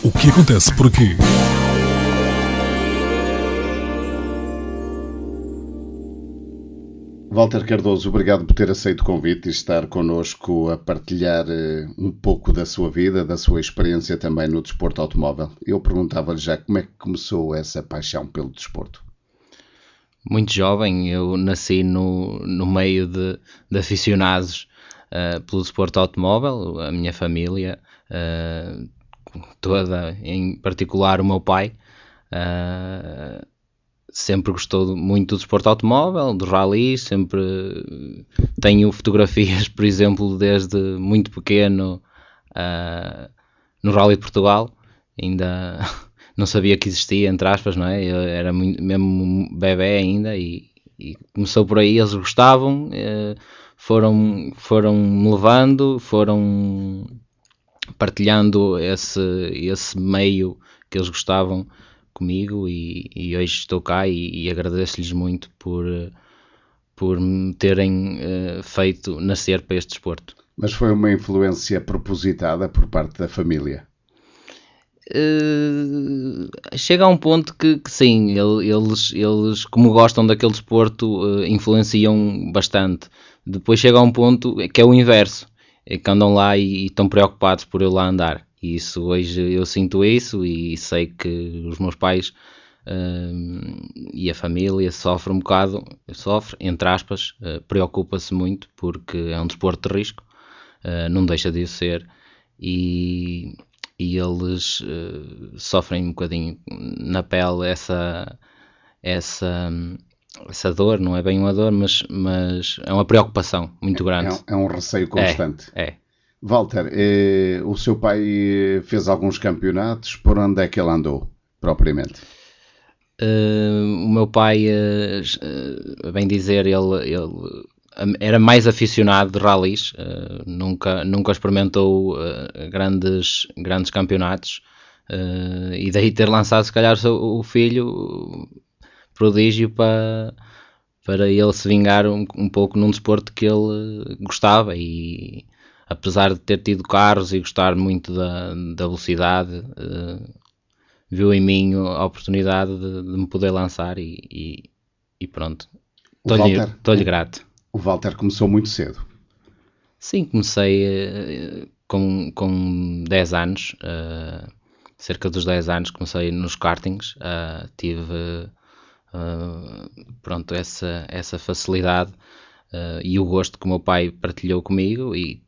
O que acontece por aqui? Walter Cardoso, obrigado por ter aceito o convite e estar connosco a partilhar um pouco da sua vida, da sua experiência também no desporto automóvel. Eu perguntava-lhe já como é que começou essa paixão pelo desporto. Muito jovem, eu nasci no meio de aficionados pelo desporto automóvel. A minha família toda, em particular o meu pai, sempre gostou muito do desporto automóvel, do rally. Sempre tenho fotografias, por exemplo, desde muito pequeno no Rally de Portugal. Ainda não sabia que existia, entre aspas, não é? Eu era mesmo bebé ainda e começou por aí. Eles gostavam, foram-me levando, foram partilhando esse meio que eles gostavam comigo, e hoje estou cá e agradeço-lhes muito por me terem feito nascer para este desporto. Mas foi uma influência propositada por parte da família? Chega a um ponto que sim, eles como gostam daquele desporto, influenciam bastante. Depois chega a um ponto que é o inverso, é que andam lá e estão preocupados por eu lá andar. E isso, hoje eu sinto isso e sei que os meus pais e a família sofrem um bocado, entre aspas, preocupa-se muito, porque é um desporto de risco, não deixa de o ser, e eles sofrem um bocadinho na pele essa dor. Não é bem uma dor, mas é uma preocupação muito grande. É um receio constante. É. Walter, o seu pai fez alguns campeonatos, por onde é que ele andou, propriamente? O meu pai, bem dizer, ele era mais aficionado de rallies, nunca experimentou grandes campeonatos, e daí ter lançado se calhar o filho prodígio para ele se vingar um pouco num desporto que ele gostava. E apesar de ter tido carros e gostar muito da velocidade, viu em mim a oportunidade de me poder lançar, e pronto, estou-lhe grato. O Walter começou muito cedo. Sim, comecei com 10 anos, cerca dos 10 anos comecei nos kartings. Tive pronto, essa facilidade e o gosto que o meu pai partilhou comigo, e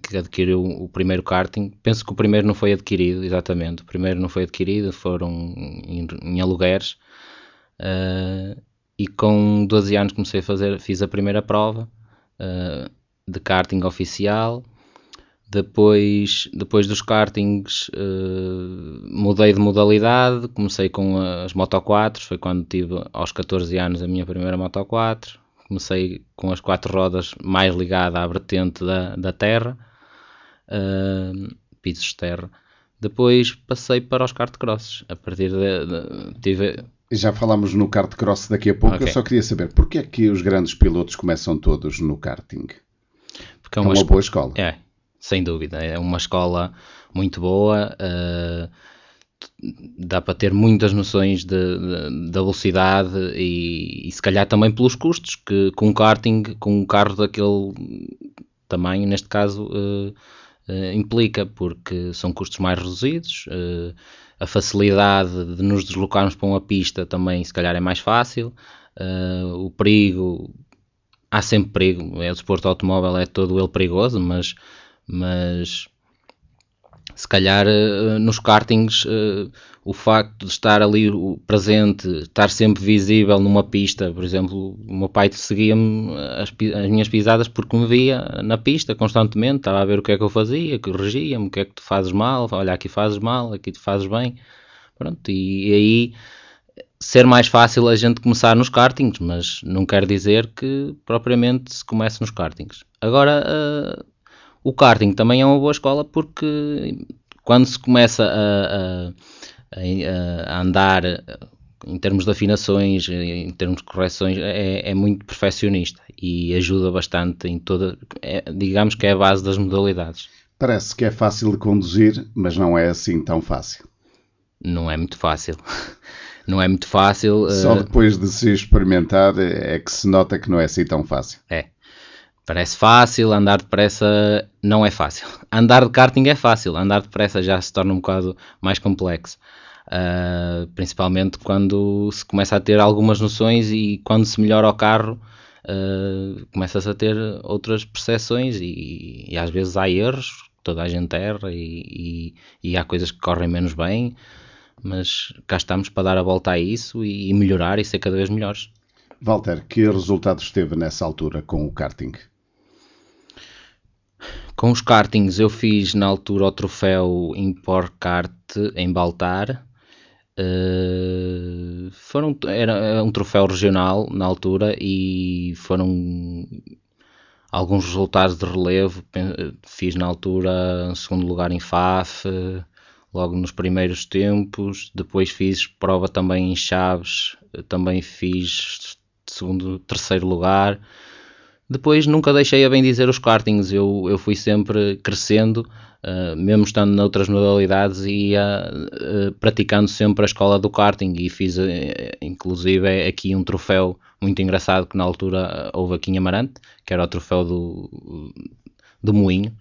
que adquiriu o primeiro karting. Penso que o primeiro não foi adquirido, exatamente, o primeiro não foi adquirido, foram em alugueres, e com 12 anos fiz a primeira prova de karting oficial. Depois dos kartings, mudei de modalidade, comecei com as Moto 4, foi quando tive aos 14 anos a minha primeira Moto 4. Comecei com as 4 rodas mais ligada à vertente da terra, pisos de terra. Depois passei para os kart-crosses, a partir tive... Já falámos no kart-cross daqui a pouco. Okay. Eu só queria saber, porquê é que os grandes pilotos começam todos no karting? Porque é uma boa escola. É, sem dúvida, é uma escola muito boa. Dá para ter muitas noções da velocidade e se calhar também pelos custos que com karting, com um carro daquele tamanho, neste caso, implica, porque são custos mais reduzidos. A facilidade de nos deslocarmos para uma pista também se calhar é mais fácil. O perigo, há sempre perigo, o desporto automóvel é todo ele perigoso, mas se calhar nos kartings, o facto de estar ali presente, estar sempre visível numa pista, por exemplo, o meu pai seguia-me as minhas pisadas porque me via na pista constantemente, estava a ver o que é que eu fazia, corrigia-me, o que é que tu fazes mal, olha, aqui fazes mal, aqui tu fazes bem. Pronto, e aí ser mais fácil a gente começar nos kartings, mas não quer dizer que propriamente se comece nos kartings. Agora, o karting também é uma boa escola, porque quando se começa a andar em termos de afinações, em termos de correções, é muito perfeccionista e ajuda bastante em toda, digamos que é a base das modalidades. Parece que é fácil de conduzir, mas não é assim tão fácil. não é muito fácil. Não é muito fácil. Só depois de se experimentar é que se nota que não é assim tão fácil. Parece fácil, andar depressa não é fácil. Andar de karting é fácil, andar depressa já se torna um bocado mais complexo. Principalmente quando se começa a ter algumas noções e quando se melhora o carro, começa-se a ter outras percepções e às vezes há erros, toda a gente erra e há coisas que correm menos bem, mas cá estamos para dar a volta a isso e melhorar e ser cada vez melhores. Walter, que resultados teve nessa altura com o karting? Com os kartings eu fiz na altura o troféu Import Kart em Baltar. Era um troféu regional na altura e foram alguns resultados de relevo. Fiz na altura segundo lugar em FAF, logo nos primeiros tempos. Depois fiz prova também em Chaves, também fiz terceiro lugar. Depois nunca deixei, a bem dizer, os kartings. Eu fui sempre crescendo, mesmo estando noutras modalidades, e ia praticando sempre a escola do karting. E fiz inclusive aqui um troféu muito engraçado que na altura houve aqui em Amarante, que era o troféu do Moinho,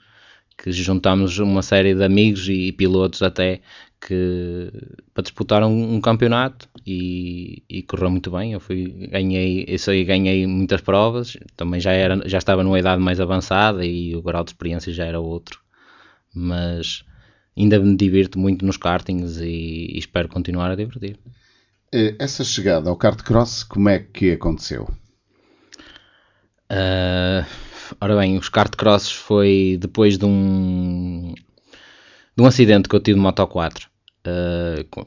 que juntámos uma série de amigos e pilotos até para disputar um campeonato e correu muito bem. Ganhei muitas provas, também já estava numa idade mais avançada e o grau de experiência já era outro, mas ainda me divirto muito nos kartings e espero continuar a divertir. Essa chegada ao kart cross, como é que aconteceu? Ora bem, os kart crosses foi depois de um acidente que eu tive de Moto 4.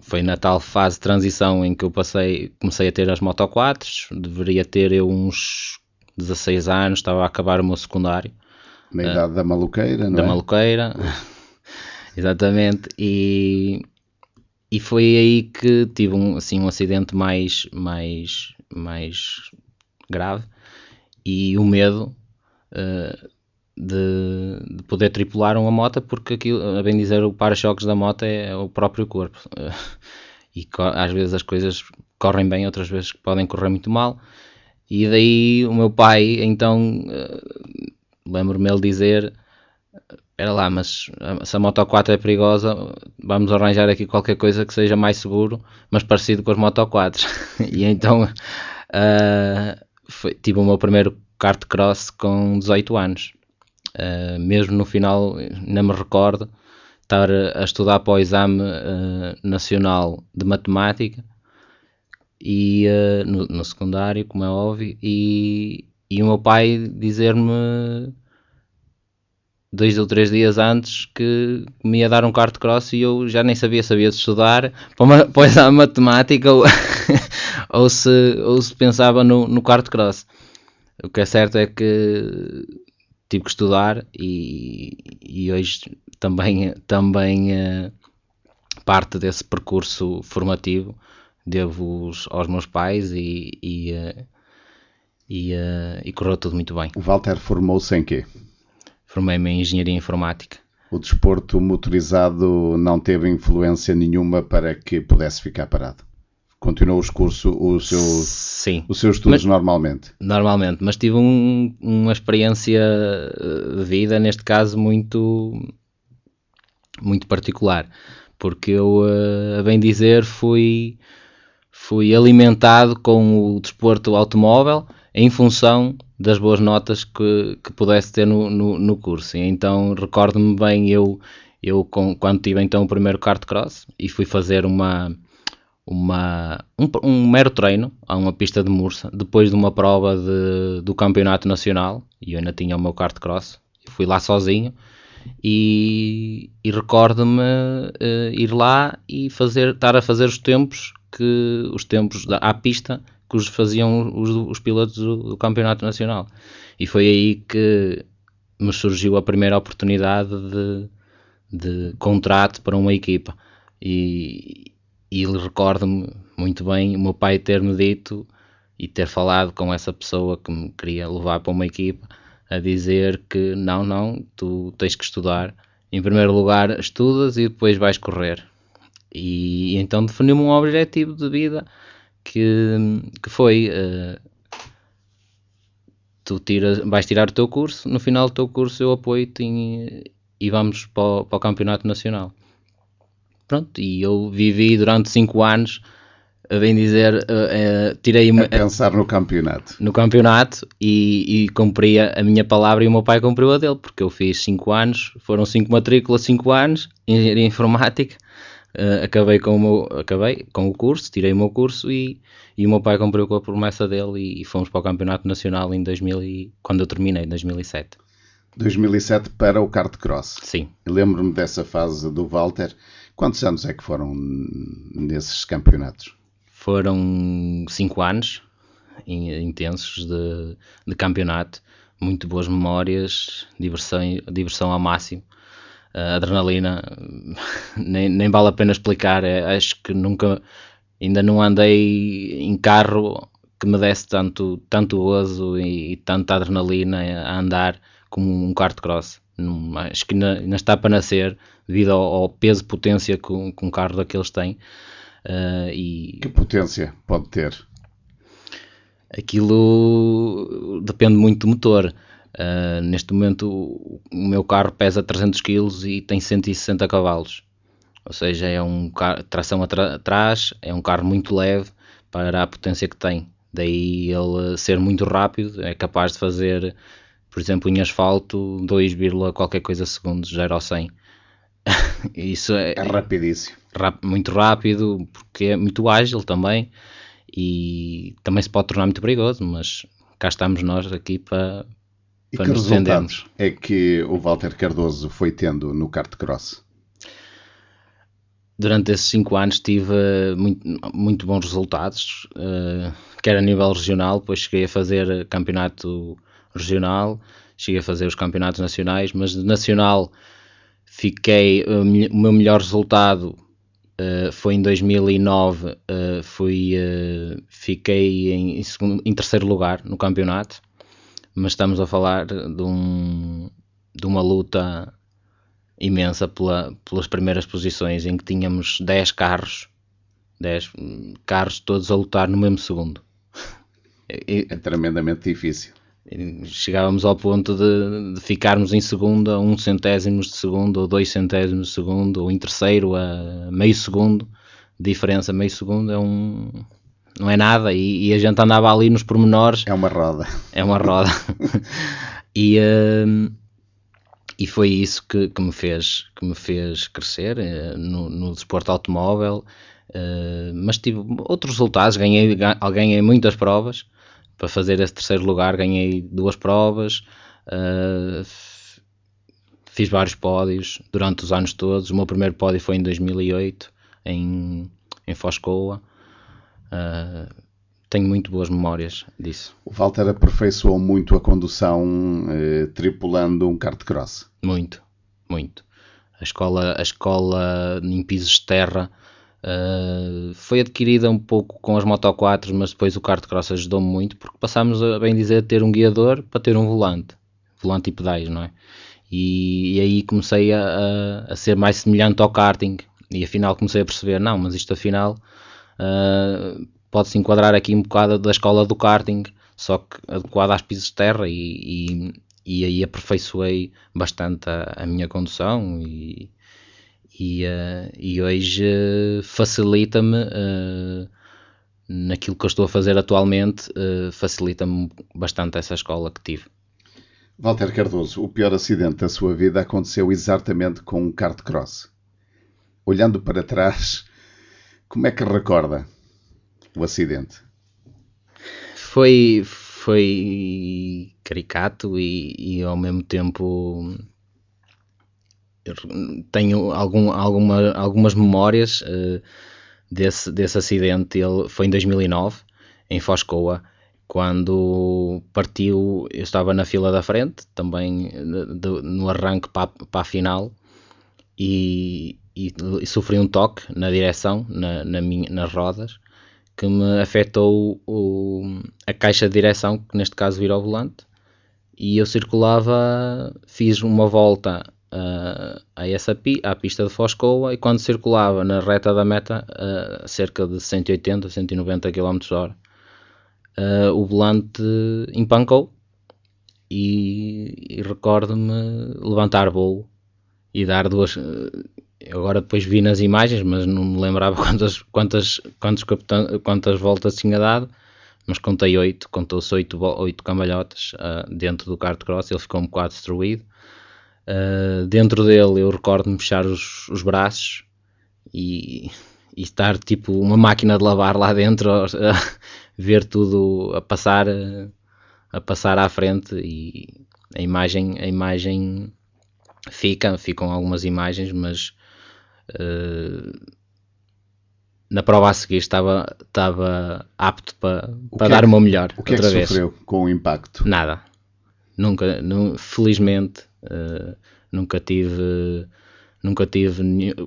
Foi na tal fase de transição em que eu comecei a ter as Moto 4. Deveria ter eu uns 16 anos, estava a acabar o meu secundário. Na idade da maluqueira, não da é? Da maluqueira, exatamente. E foi aí que tive um acidente mais grave e o medo de poder tripular uma moto, porque aquilo, a bem dizer, o para-choques da moto é o próprio corpo. E às vezes as coisas correm bem, outras vezes podem correr muito mal. E daí o meu pai, então, lembro-me ele dizer: espera lá, mas se a Moto 4 é perigosa, vamos arranjar aqui qualquer coisa que seja mais seguro, mas parecido com as Moto 4. E então tive o meu primeiro kart cross com 18 anos. Mesmo no final, não me recordo, estar a estudar para o exame nacional de matemática e no secundário, como é óbvio, e o meu pai dizer-me 2 ou 3 dias antes que me ia dar um kart cross e eu já nem sabia de estudar para o exame de matemática ou se pensava no kart cross. O que é certo é que tive que estudar e hoje também parte desse percurso formativo devo aos meus pais e correu tudo muito bem. O Walter formou-se em quê? Formei-me em Engenharia Informática. O desporto motorizado não teve influência nenhuma para que pudesse ficar parado? Continuou os seus estudos normalmente? Normalmente, mas tive uma experiência de vida, neste caso, muito particular, porque eu, a bem dizer, fui alimentado com o desporto automóvel em função das boas notas que pudesse ter no curso. E então recordo-me bem, quando tive então o primeiro kart cross e fui fazer um mero treino a uma pista de Mursa, depois de uma prova do campeonato nacional, e eu ainda tinha o meu kart cross, fui lá sozinho e recordo-me ir lá e estar a fazer os tempos à pista que os faziam os pilotos do campeonato nacional, e foi aí que me surgiu a primeira oportunidade de contrato para uma equipa. E recordo-me muito bem o meu pai ter-me dito e ter falado com essa pessoa que me queria levar para uma equipa, a dizer que não, tu tens que estudar. Em primeiro lugar estudas e depois vais correr. E então defini-me um objetivo de vida que foi tu vais tirar o teu curso, no final do teu curso eu apoio-te e vamos para o campeonato nacional. Pronto, e eu vivi durante 5 anos, a bem dizer, tirei A pensar no campeonato. E cumpri a minha palavra e o meu pai cumpriu a dele, porque eu fiz 5 anos, foram 5 matrículas, 5 anos, engenharia informática, acabei com o curso, tirei o meu curso e o meu pai cumpriu com a promessa dele e fomos para o campeonato nacional em 2000 quando eu terminei, em 2007. 2007 para o kart cross. Sim. Eu lembro-me dessa fase do Walter. Quantos anos é que foram nesses campeonatos? Foram 5 anos intensos de campeonato, muito boas memórias, diversão ao máximo, adrenalina, nem vale a pena explicar. Acho que ainda não andei em carro que me desse tanto gozo e tanta adrenalina a andar como um kart cross. Acho que ainda está para nascer devido ao peso e potência que um carro daqueles tem. Que potência pode ter? Aquilo depende muito do motor. Neste momento o meu carro pesa 300 kg e tem 160 cavalos. Ou seja, é um carro, tração atrás, é um carro muito leve para a potência que tem. Daí ele ser muito rápido, é capaz de fazer, por exemplo, em asfalto, 2, qualquer coisa segundos, 0 a 100. Isso é rapidíssimo. Muito rápido, porque é muito ágil também e também se pode tornar muito perigoso, mas cá estamos nós aqui para nos defendermos. É que o Walter Cardoso foi tendo no kart cross? Durante esses 5 anos tive muito bons resultados, quer a nível regional, depois cheguei a fazer campeonato regional, cheguei a fazer os campeonatos nacionais, mas de nacional o meu melhor resultado foi em 2009, fiquei em terceiro lugar no campeonato, mas estamos a falar de uma luta imensa pelas primeiras posições, em que tínhamos 10 carros todos a lutar no mesmo segundo. É tremendamente difícil. Chegávamos ao ponto de ficarmos em segundo a 1 centésimos de segundo, ou 2 centésimos de segundo, ou em terceiro a meio segundo. Diferença, meio segundo não é nada, e a gente andava ali nos pormenores. É uma roda. É uma roda. E foi isso que me fez crescer no desporto automóvel, mas tive outros resultados, ganhei muitas provas. Para fazer esse terceiro lugar ganhei 2 provas, fiz vários pódios durante os anos todos. O meu primeiro pódio foi em 2008 em Foscoa. Tenho muito boas memórias disso. O Walter aperfeiçoou muito a condução tripulando um kart cross. Muito. A escola em pisos de terra foi adquirida um pouco com as Moto 4, mas depois o kart cross ajudou-me muito, porque passámos a bem dizer a ter um guiador para ter um volante e pedais, não é? E aí comecei a ser mais semelhante ao karting, e afinal comecei a perceber, não, mas isto afinal pode-se enquadrar aqui um bocado da escola do karting, só que adequada às pisos de terra, e aí aperfeiçoei bastante a minha condução e hoje facilita-me naquilo que eu estou a fazer atualmente, facilita-me bastante essa escola que tive. Walter Cardoso, o pior acidente da sua vida aconteceu exatamente com um kart cross. Olhando para trás, como é que recorda o acidente? Foi caricato e ao mesmo tempo tenho algumas memórias desse acidente. Ele foi em 2009, em Foscoa, quando partiu. Eu estava na fila da frente, também no arranque para a final, e sofri um toque na direção, nas rodas, que me afetou a caixa de direção, que neste caso vira ao volante, e eu circulava, fiz uma volta à pista de Foscoa, e quando circulava na reta da meta a cerca de 180, 190 km/h, o volante empancou e recordo-me levantar voo e dar duas. Agora depois vi nas imagens, mas não me lembrava quantas voltas tinha dado, mas contou-se 8 cambalhotas dentro do kart cross. Ele ficou um bocado destruído. Dentro dele eu recordo-me fechar os braços e estar tipo uma máquina de lavar lá dentro, ver tudo a passar à frente, e a imagem ficam algumas imagens, mas na prova a seguir estava apto para dar o meu melhor. O que é que sofreu com o impacto? Nada. Felizmente, nunca tive,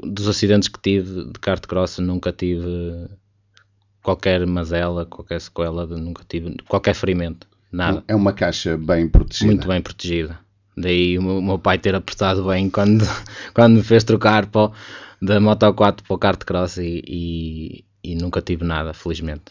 dos acidentes que tive de kart cross, nunca tive qualquer mazela, qualquer sequela, nunca tive qualquer ferimento, nada. É uma caixa bem protegida. Muito bem protegida. Daí o meu pai ter apertado bem quando me fez trocar da Moto 4 para o kart cross, e nunca tive nada, felizmente.